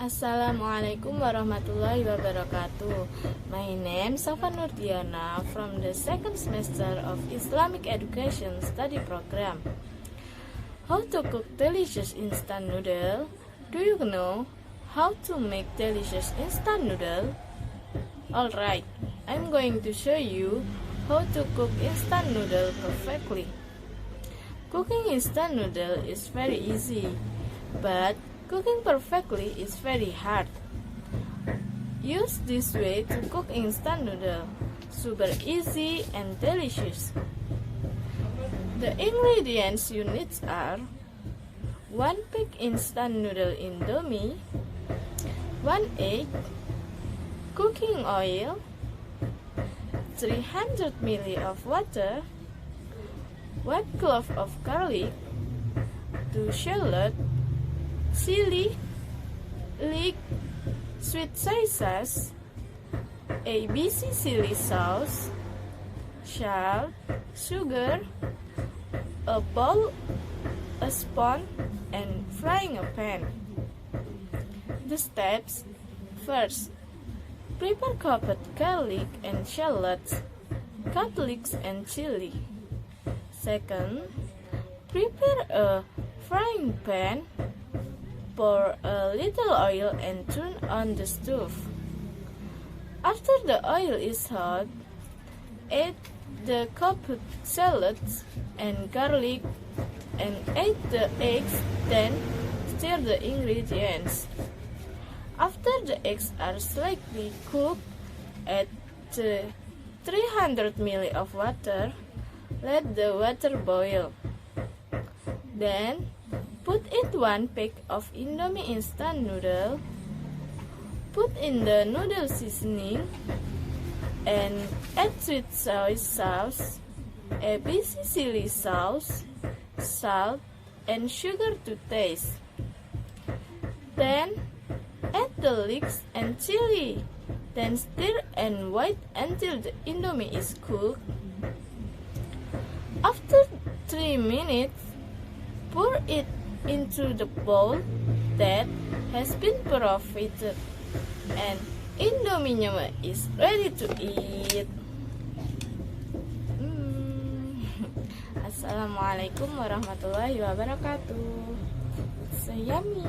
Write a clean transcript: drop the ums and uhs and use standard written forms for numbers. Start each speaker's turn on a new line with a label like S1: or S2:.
S1: Assalamualaikum warahmatullahi wabarakatuh. My name is Shafa from the second semester of Islamic Education Study Program. How to cook delicious instant noodle? Do you know how to make delicious instant noodle? Alright, I'm going to show you how to cook instant noodle perfectly. Cooking instant noodle is very easy, but cooking perfectly is very hard. Use this way to cook instant noodle. Super easy and delicious. The ingredients you need are 1 pack instant noodle Indomie, 1 egg, cooking oil, 300 ml of water, 1 clove of garlic, 2 shallot, chili, leek, sweet soy sauce, ABC chili sauce, salt, sugar, a bowl, a spoon, and frying a pan. The steps: first, prepare chopped garlic and shallots, cut leeks and chili. Second, prepare a frying pan. Pour a little oil and turn on the stove. After the oil is hot, add the chopped shallots and garlic and add the eggs, then stir the ingredients. After the eggs are slightly cooked, add 300 ml of water. Let the water boil. Then put in 1 pack of Indomie instant noodle. Put in the noodle seasoning and add sweet soy sauce, ABC chili sauce, salt, and sugar to taste. Then add the leeks and chili. Then stir and wait until the Indomie is cooked. After 3 minutes, pour it into the bowl that has been provided, and Indomie is ready to eat. Assalamualaikum warahmatullahi wabarakatuh. It's so yummy.